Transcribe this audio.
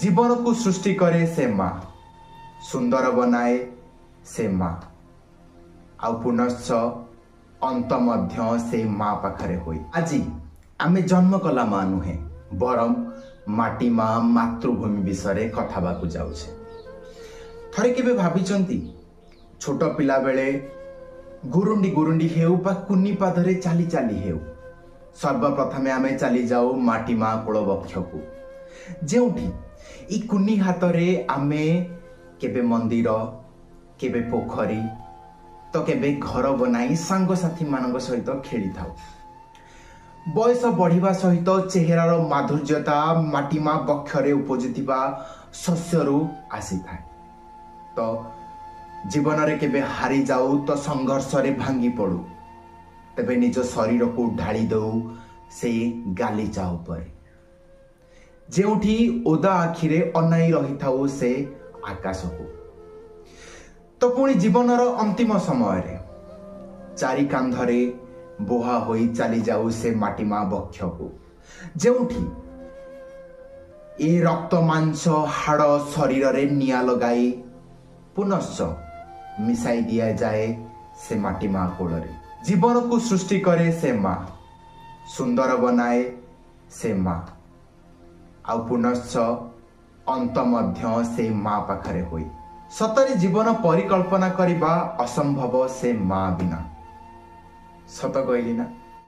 जीवन को सृष्टि करे से माँ, सुंदर बनाए से माँ, आउ पुनश्च अंत मध्य से माँ पाखरे होई। आज आमे जन्म कला माँ नुहे बरम माटी माँ मातृभूमि विषय कथा बाकु जाउछे। थरे केबे भाबिचंती छोट पिला बेले गुरुंडी गुरुंडी हेउ बा कुन्नी पादरे चाली चाली हेउ सर्वप्रथमे आमे चली जाऊ माटी माँ कूल बक्ष को जेउठी ई कुन्नी हातरे आमे केबे मंदिर केबे पोखरी तो केबे घर बनाई सांग साथी मानक सहित खेली थाउ। बयस बढ़िबा सहित चेहरार माधुर्यता माटी माँ बक्षरे उपजुथिबा शस्यरू आसी थाए। तो जीवन रे केबे हारी जाऊ तो संघर्ष रे भांगी पड़ू तेबे निज शरीर को ढाली दऊ से गालीचा उपरे जेउठी ओदा आखिरे अनाई रही थाऊ से आकाश को। तो पुणी जीवनर अंतिम समय रे चारि कांधरे बोहा होई चली जाऊ से माटी माँ बक्ष को जेउठी ए रक्त मांस हाड़ शरीर रे निया लगाई पुनश्च मिसाई दिया जाए से माटी माँ कोल रे। जीवन को सृष्टि करे से माँ, सुंदर बनाए से माँ, आउ पुनश्च अंत मध्य से माँ पाखरे होई। सतरे जीवन परिकल्पना करिबा असंभव से माँ बिना। सत कहली ना।